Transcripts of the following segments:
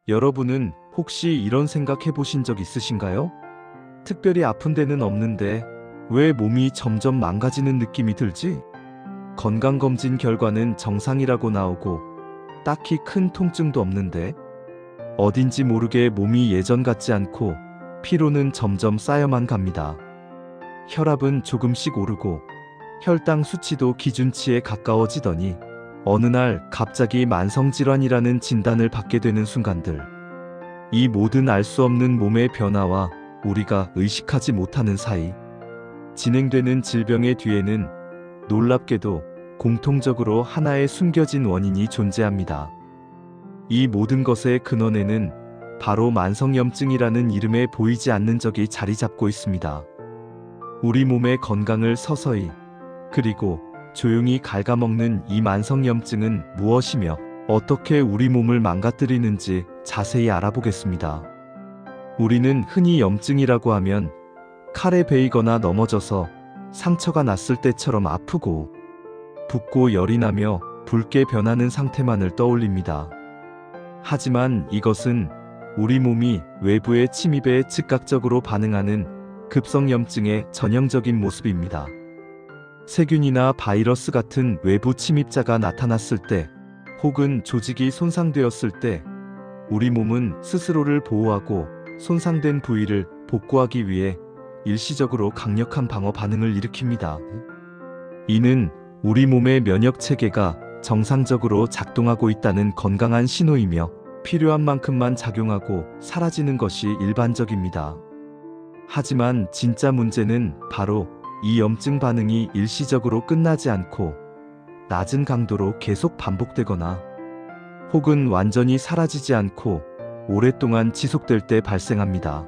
여러분은 혹시 이런 생각 해보신 적 있으신가요? 특별히 아픈 데는 없는데 왜 몸이 점점 망가지는 느낌이 들지? 건강검진 결과는 정상이라고 나오고 딱히 큰 통증도 없는데 어딘지 모르게 몸이 예전 같지 않고 피로는 점점 쌓여만 갑니다. 혈압은 조금씩 오르고 혈당 수치도 기준치에 가까워지더니 어느 날 갑자기 만성질환이라는 진단을 받게 되는 순간들. 이 모든 알 수 없는 몸의 변화와 우리가 의식하지 못하는 사이 진행되는 질병의 뒤에는 놀랍게도 공통적으로 하나의 숨겨진 원인이 존재합니다. 이 모든 것의 근원에는 바로 만성염증이라는 이름에 보이지 않는 적이 자리 잡고 있습니다. 우리 몸의 건강을 서서히 그리고 조용히 갉아먹는 이 만성염증은 무엇이며 어떻게 우리 몸을 망가뜨리는지 자세히 알아보겠습니다. 우리는 흔히 염증이라고 하면 칼에 베이거나 넘어져서 상처가 났을 때처럼 아프고 붓고 열이 나며 붉게 변하는 상태만을 떠올립니다. 하지만 이것은 우리 몸이 외부의 침입에 즉각적으로 반응하는 급성염증의 전형적인 모습입니다. 세균이나 바이러스 같은 외부 침입자가 나타났을 때 혹은 조직이 손상되었을 때 우리 몸은 스스로를 보호하고 손상된 부위를 복구하기 위해 일시적으로 강력한 방어 반응을 일으킵니다. 이는 우리 몸의 면역 체계가 정상적으로 작동하고 있다는 건강한 신호이며 필요한 만큼만 작용하고 사라지는 것이 일반적입니다. 하지만 진짜 문제는 바로 이 염증 반응이 일시적으로 끝나지 않고 낮은 강도로 계속 반복되거나 혹은 완전히 사라지지 않고 오랫동안 지속될 때 발생합니다.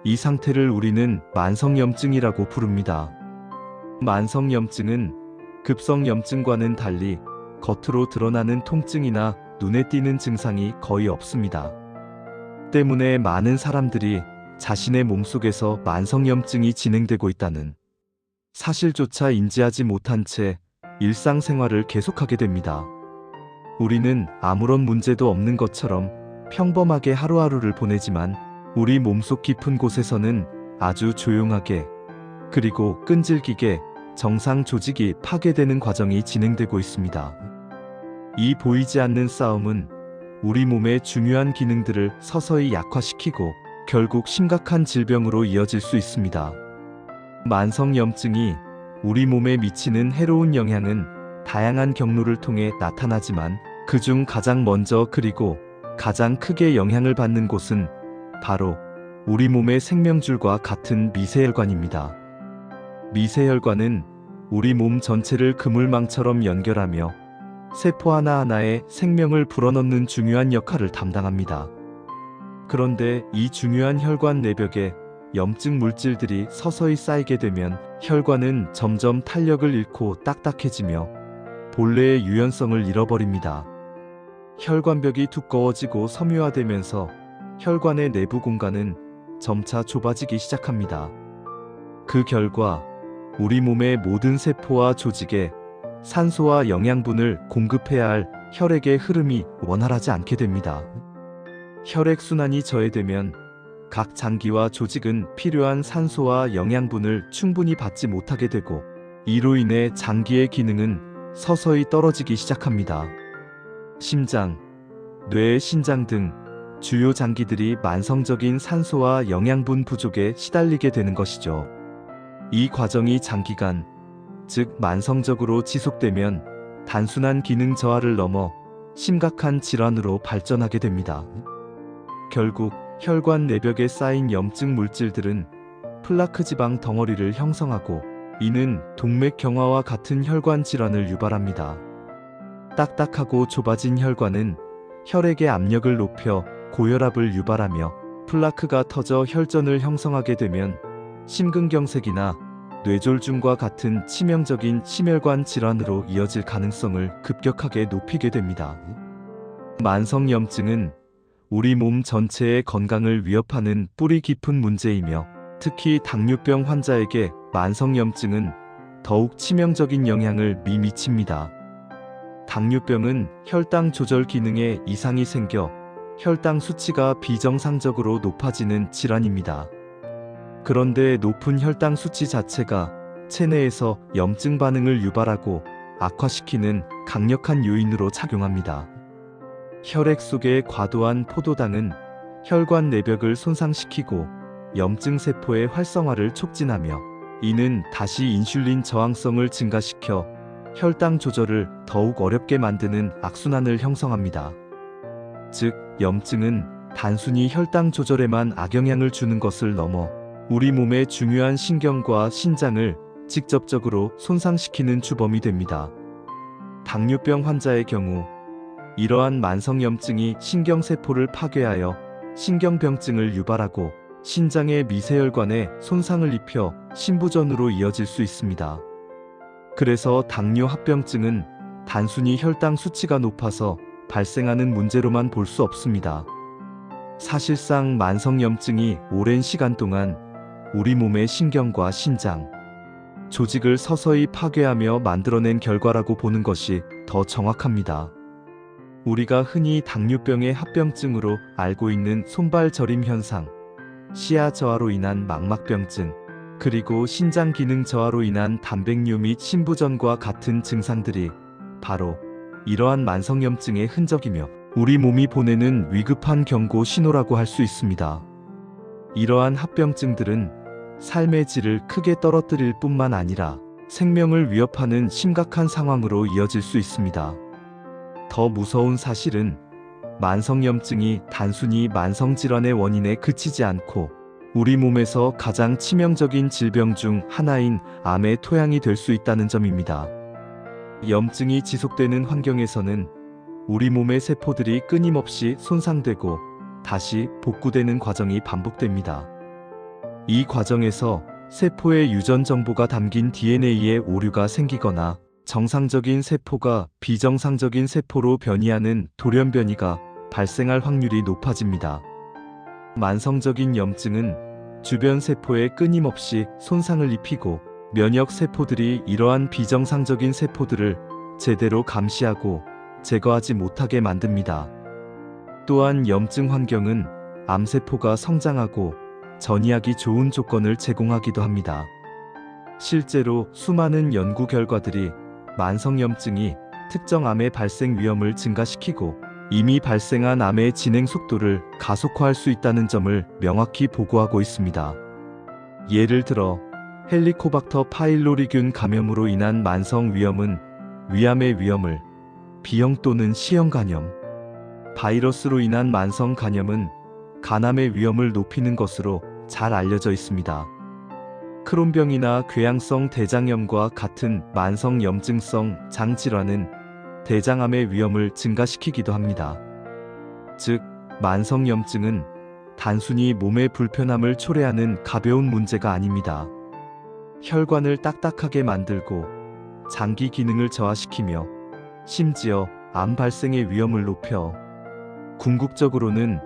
이 상태를 우리는 만성염증이라고 부릅니다. 만성염증은 급성염증과는 달리 겉으로 드러나는 통증이나 눈에 띄는 증상이 거의 없습니다. 때문에 많은 사람들이 자신의 몸속에서 만성염증이 진행되고 있다는 사실조차 인지하지 못한 채 일상생활을 계속하게 됩니다. 우리는 아무런 문제도 없는 것처럼 평범하게 하루하루를 보내지만 우리 몸속 깊은 곳에서는 아주 조용하게 그리고 끈질기게 정상 조직이 파괴되는 과정이 진행되고 있습니다. 이 보이지 않는 싸움은 우리 몸의 중요한 기능들을 서서히 약화시키고 결국 심각한 질병으로 이어질 수 있습니다. 만성염증이 우리 몸에 미치는 해로운 영향은 다양한 경로를 통해 나타나지만 그중 가장 먼저 그리고 가장 크게 영향을 받는 곳은 바로 우리 몸의 생명줄과 같은 미세혈관입니다. 미세혈관은 우리 몸 전체를 그물망처럼 연결하며 세포 하나하나에 생명을 불어넣는 중요한 역할을 담당합니다. 그런데 이 중요한 혈관 내벽에 염증 물질들이 서서히 쌓이게 되면 혈관은 점점 탄력을 잃고 딱딱해지며 본래의 유연성을 잃어버립니다. 혈관벽이 두꺼워지고 섬유화되면서 혈관의 내부 공간은 점차 좁아지기 시작합니다. 그 결과 우리 몸의 모든 세포와 조직에 산소와 영양분을 공급해야 할 혈액의 흐름이 원활하지 않게 됩니다. 혈액순환이 저해되면 각 장기와 조직은 필요한 산소와 영양분을 충분히 받지 못하게 되고 이로 인해 장기의 기능은 서서히 떨어지기 시작합니다. 심장, 뇌, 신장 등 주요 장기들이 만성적인 산소와 영양분 부족에 시달리게 되는 것이죠. 이 과정이 장기간, 즉 만성적으로 지속되면 단순한 기능 저하를 넘어 심각한 질환으로 발전하게 됩니다. 결국 혈관 내벽에 쌓인 염증 물질들은 플라크 지방 덩어리를 형성하고 이는 동맥경화와 같은 혈관 질환을 유발합니다. 딱딱하고 좁아진 혈관은 혈액의 압력을 높여 고혈압을 유발하며 플라크가 터져 혈전을 형성하게 되면 심근경색이나 뇌졸중과 같은 치명적인 심혈관 질환으로 이어질 가능성을 급격하게 높이게 됩니다. 만성염증은 우리 몸 전체의 건강을 위협하는 뿌리 깊은 문제이며 특히 당뇨병 환자에게 만성염증은 더욱 치명적인 영향을 미칩니다. 당뇨병은 혈당 조절 기능에 이상이 생겨 혈당 수치가 비정상적으로 높아지는 질환입니다. 그런데 높은 혈당 수치 자체가 체내에서 염증 반응을 유발하고 악화시키는 강력한 요인으로 작용합니다. 혈액 속의 과도한 포도당은 혈관 내벽을 손상시키고 염증 세포의 활성화를 촉진하며, 이는 다시 인슐린 저항성을 증가시켜 혈당 조절을 더욱 어렵게 만드는 악순환을 형성합니다. 즉, 염증은 단순히 혈당 조절에만 악영향을 주는 것을 넘어 우리 몸의 중요한 신경과 신장을 직접적으로 손상시키는 주범이 됩니다. 당뇨병 환자의 경우 이러한 만성염증이 신경세포를 파괴하여 신경병증을 유발하고 신장의 미세혈관에 손상을 입혀 신부전으로 이어질 수 있습니다. 그래서 당뇨 합병증은 단순히 혈당 수치가 높아서 발생하는 문제로만 볼 수 없습니다. 사실상 만성염증이 오랜 시간 동안 우리 몸의 신경과 신장, 조직을 서서히 파괴하며 만들어낸 결과라고 보는 것이 더 정확합니다. 우리가 흔히 당뇨병의 합병증으로 알고 있는 손발 저림 현상, 시야 저하로 인한 망막병증, 그리고 신장 기능 저하로 인한 단백뇨 및 신부전과 같은 증상들이 바로 이러한 만성염증의 흔적이며 우리 몸이 보내는 위급한 경고 신호라고 할 수 있습니다. 이러한 합병증들은 삶의 질을 크게 떨어뜨릴 뿐만 아니라 생명을 위협하는 심각한 상황으로 이어질 수 있습니다. 더 무서운 사실은 만성염증이 단순히 만성질환의 원인에 그치지 않고 우리 몸에서 가장 치명적인 질병 중 하나인 암의 토양이 될 수 있다는 점입니다. 염증이 지속되는 환경에서는 우리 몸의 세포들이 끊임없이 손상되고 다시 복구되는 과정이 반복됩니다. 이 과정에서 세포의 유전 정보가 담긴 DNA에 오류가 생기거나 정상적인 세포가 비정상적인 세포로 변이하는 돌연변이가 발생할 확률이 높아집니다. 만성적인 염증은 주변 세포에 끊임없이 손상을 입히고 면역 세포들이 이러한 비정상적인 세포들을 제대로 감시하고 제거하지 못하게 만듭니다. 또한 염증 환경은 암세포가 성장하고 전이하기 좋은 조건을 제공하기도 합니다. 실제로 수많은 연구 결과들이 만성염증이 특정 암의 발생 위험을 증가시키고 이미 발생한 암의 진행 속도를 가속화할 수 있다는 점을 명확히 보고하고 있습니다. 예를 들어 헬리코박터 파일로리균 감염으로 인한 만성 위염은 위암의 위험을, B형 또는 C형 간염, 바이러스로 인한 만성 간염은 간암의 위험을 높이는 것으로 잘 알려져 있습니다. 크론병이나 궤양성 대장염과 같은 만성 염증성 장질환은 대장암의 위험을 증가시키기도 합니다. 즉, 만성 염증은 단순히 몸의 불편함을 초래하는 가벼운 문제가 아닙니다. 혈관을 딱딱하게 만들고 장기 기능을 저하시키며 심지어 암 발생의 위험을 높여 궁극적으로는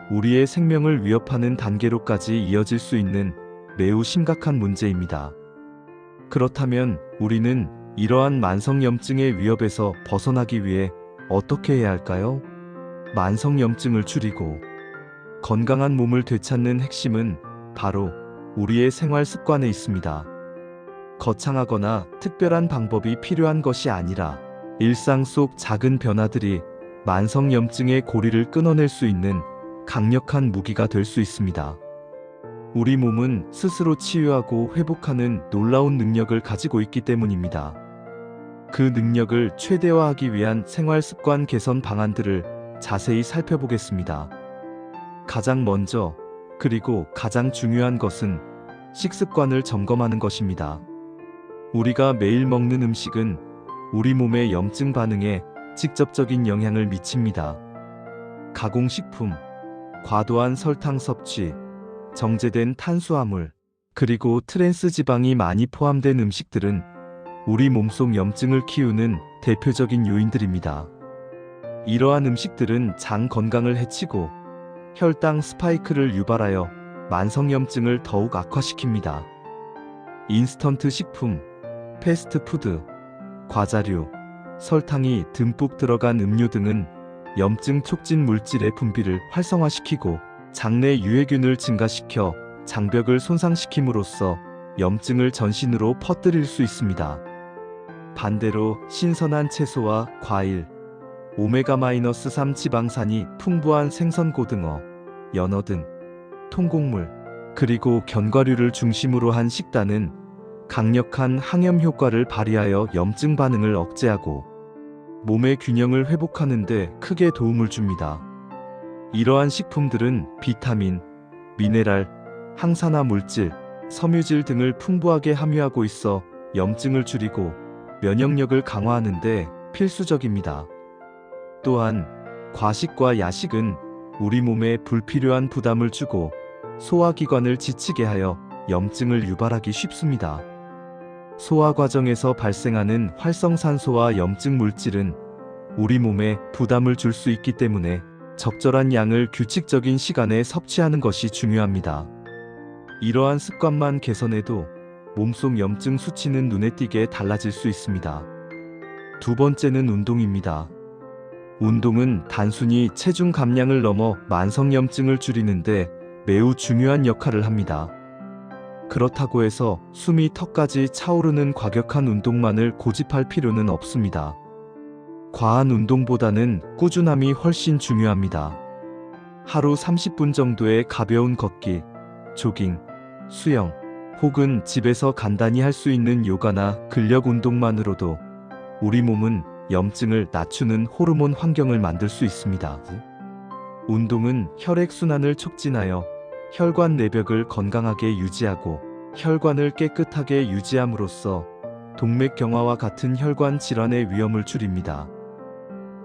우리의 생명을 위협하는 단계로까지 이어질 수 있는 매우 심각한 문제입니다. 그렇다면 우리는 이러한 만성염증의 위협에서 벗어나기 위해 어떻게 해야 할까요? 만성염증을 줄이고 건강한 몸을 되찾는 핵심은 바로 우리의 생활 습관에 있습니다. 거창하거나 특별한 방법이 필요한 것이 아니라 일상 속 작은 변화들이 만성염증의 고리를 끊어낼 수 있는 강력한 무기가 될 수 있습니다. 우리 몸은 스스로 치유하고 회복하는 놀라운 능력을 가지고 있기 때문입니다. 그 능력을 최대화하기 위한 생활 습관 개선 방안들을 자세히 살펴보겠습니다. 가장 먼저, 그리고 가장 중요한 것은 식습관을 점검하는 것입니다. 우리가 매일 먹는 음식은 우리 몸의 염증 반응에 직접적인 영향을 미칩니다. 가공식품, 과도한 설탕 섭취, 정제된 탄수화물, 그리고 트랜스 지방이 많이 포함된 음식들은 우리 몸속 염증을 키우는 대표적인 요인들입니다. 이러한 음식들은 장 건강을 해치고 혈당 스파이크를 유발하여 만성염증을 더욱 악화시킵니다. 인스턴트 식품, 패스트푸드, 과자류, 설탕이 듬뿍 들어간 음료 등은 염증 촉진 물질의 분비를 활성화시키고 장내 유해균을 증가시켜 장벽을 손상시킴으로써 염증을 전신으로 퍼뜨릴 수 있습니다. 반대로 신선한 채소와 과일, 오메가-3 지방산이 풍부한 생선 고등어, 연어 등 통곡물, 그리고 견과류를 중심으로 한 식단은 강력한 항염 효과를 발휘하여 염증 반응을 억제하고 몸의 균형을 회복하는 데 크게 도움을 줍니다. 이러한 식품들은 비타민, 미네랄, 항산화 물질, 섬유질 등을 풍부하게 함유하고 있어 염증을 줄이고 면역력을 강화하는 데 필수적입니다. 또한 과식과 야식은 우리 몸에 불필요한 부담을 주고 소화기관을 지치게 하여 염증을 유발하기 쉽습니다. 소화 과정에서 발생하는 활성산소와 염증 물질은 우리 몸에 부담을 줄 수 있기 때문에 적절한 양을 규칙적인 시간에 섭취하는 것이 중요합니다. 이러한 습관만 개선해도 몸속 염증 수치는 눈에 띄게 달라질 수 있습니다. 두 번째는 운동입니다. 운동은 단순히 체중 감량을 넘어 만성염증을 줄이는데 매우 중요한 역할을 합니다. 그렇다고 해서 숨이 턱까지 차오르는 과격한 운동만을 고집할 필요는 없습니다. 과한 운동보다는 꾸준함이 훨씬 중요합니다. 하루 30분 정도의 가벼운 걷기, 조깅, 수영, 혹은 집에서 간단히 할 수 있는 요가나 근력 운동만으로도 우리 몸은 염증을 낮추는 호르몬 환경을 만들 수 있습니다. 운동은 혈액순환을 촉진하여 혈관 내벽을 건강하게 유지하고 혈관을 깨끗하게 유지함으로써 동맥경화와 같은 혈관 질환의 위험을 줄입니다.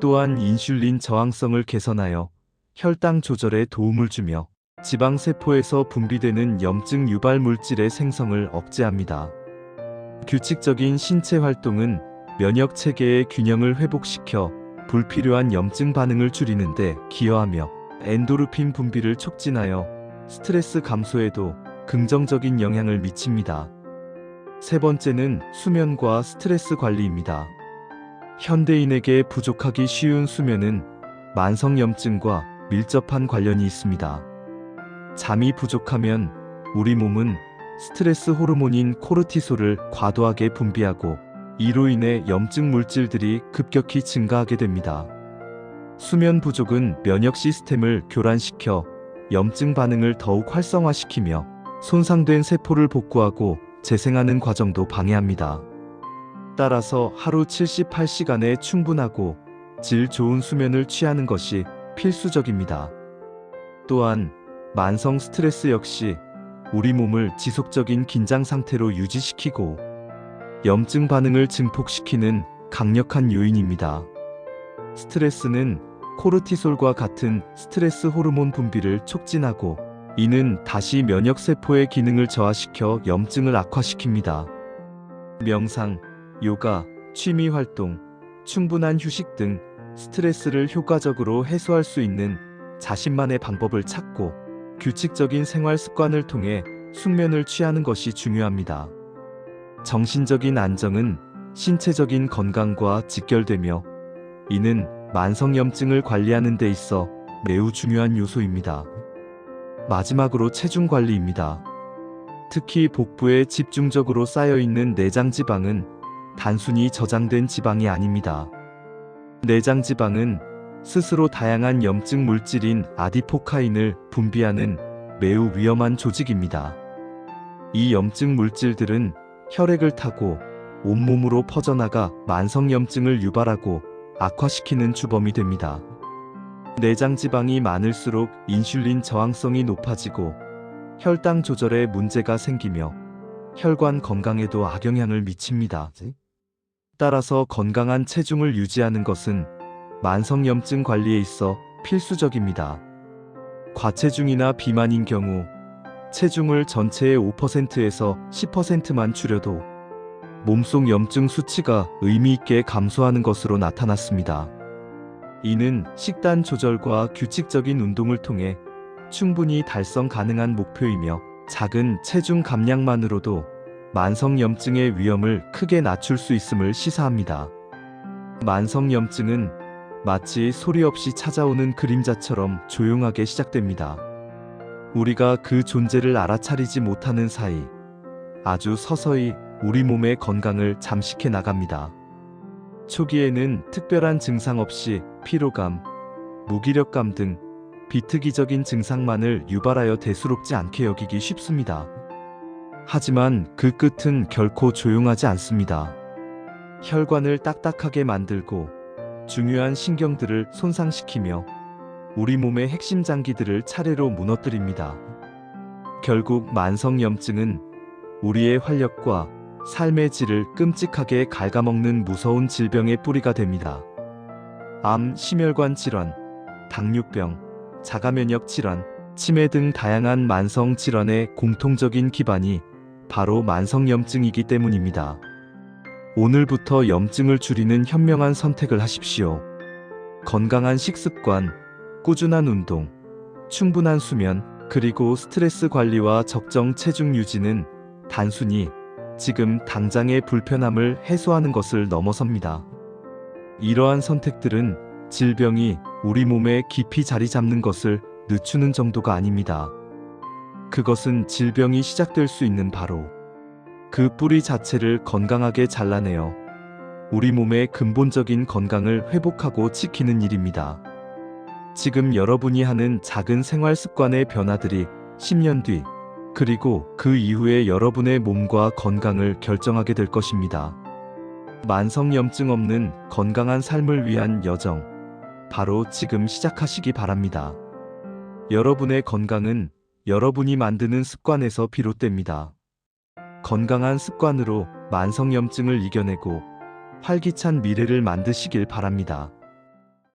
또한 인슐린 저항성을 개선하여 혈당 조절에 도움을 주며 지방세포에서 분비되는 염증 유발 물질의 생성을 억제합니다. 규칙적인 신체 활동은 면역 체계의 균형을 회복시켜 불필요한 염증 반응을 줄이는데 기여하며 엔도르핀 분비를 촉진하여 스트레스 감소에도 긍정적인 영향을 미칩니다. 세 번째는 수면과 스트레스 관리입니다. 현대인에게 부족하기 쉬운 수면은 만성염증과 밀접한 관련이 있습니다. 잠이 부족하면 우리 몸은 스트레스 호르몬인 코르티솔을 과도하게 분비하고 이로 인해 염증 물질들이 급격히 증가하게 됩니다. 수면 부족은 면역 시스템을 교란시켜 염증 반응을 더욱 활성화시키며 손상된 세포를 복구하고 재생하는 과정도 방해합니다. 따라서 하루 78시간의 충분하고 질 좋은 수면을 취하는 것이 필수적입니다. 또한 만성 스트레스 역시 우리 몸을 지속적인 긴장 상태로 유지시키고 염증 반응을 증폭시키는 강력한 요인입니다. 스트레스는 코르티솔과 같은 스트레스 호르몬 분비를 촉진하고 이는 다시 면역세포의 기능을 저하시켜 염증을 악화시킵니다. 명상, 요가, 취미 활동, 충분한 휴식 등 스트레스를 효과적으로 해소할 수 있는 자신만의 방법을 찾고 규칙적인 생활 습관을 통해 숙면을 취하는 것이 중요합니다. 정신적인 안정은 신체적인 건강과 직결되며 이는 만성염증을 관리하는 데 있어 매우 중요한 요소입니다. 마지막으로 체중 관리입니다. 특히 복부에 집중적으로 쌓여있는 내장 지방은 단순히 저장된 지방이 아닙니다. 내장 지방은 스스로 다양한 염증 물질인 아디포카인을 분비하는 매우 위험한 조직입니다. 이 염증 물질들은 혈액을 타고 온몸으로 퍼져나가 만성염증을 유발하고 악화시키는 주범이 됩니다. 내장 지방이 많을수록 인슐린 저항성이 높아지고 혈당 조절에 문제가 생기며 혈관 건강에도 악영향을 미칩니다. 따라서 건강한 체중을 유지하는 것은 만성염증 관리에 있어 필수적입니다. 과체중이나 비만인 경우 체중을 전체의 5%에서 10%만 줄여도 몸속 염증 수치가 의미 있게 감소하는 것으로 나타났습니다. 이는 식단 조절과 규칙적인 운동을 통해 충분히 달성 가능한 목표이며 작은 체중 감량만으로도 만성염증의 위험을 크게 낮출 수 있음을 시사합니다. 만성염증은 마치 소리 없이 찾아오는 그림자처럼 조용하게 시작됩니다. 우리가 그 존재를 알아차리지 못하는 사이 아주 서서히 우리 몸의 건강을 잠식해 나갑니다. 초기에는 특별한 증상 없이 피로감, 무기력감 등 비특이적인 증상만을 유발하여 대수롭지 않게 여기기 쉽습니다. 하지만 그 끝은 결코 조용하지 않습니다. 혈관을 딱딱하게 만들고 중요한 신경들을 손상시키며 우리 몸의 핵심 장기들을 차례로 무너뜨립니다. 결국 만성염증은 우리의 활력과 삶의 질을 끔찍하게 갉아먹는 무서운 질병의 뿌리가 됩니다. 암, 심혈관 질환, 당뇨병, 자가면역 질환, 치매 등 다양한 만성 질환의 공통적인 기반이 바로 만성염증이기 때문입니다. 오늘부터 염증을 줄이는 현명한 선택을 하십시오. 건강한 식습관, 꾸준한 운동, 충분한 수면, 그리고 스트레스 관리와 적정 체중 유지는 단순히 지금 당장의 불편함을 해소하는 것을 넘어섭니다. 이러한 선택들은 질병이 우리 몸에 깊이 자리 잡는 것을 늦추는 정도가 아닙니다. 그것은 질병이 시작될 수 있는 바로 그 뿌리 자체를 건강하게 잘라내어 우리 몸의 근본적인 건강을 회복하고 지키는 일입니다. 지금 여러분이 하는 작은 생활 습관의 변화들이 10년 뒤, 그리고 그 이후에 여러분의 몸과 건강을 결정하게 될 것입니다. 만성염증 없는 건강한 삶을 위한 여정, 바로 지금 시작하시기 바랍니다. 여러분의 건강은 여러분이 만드는 습관에서 비롯됩니다. 건강한 습관으로 만성염증을 이겨내고 활기찬 미래를 만드시길 바랍니다.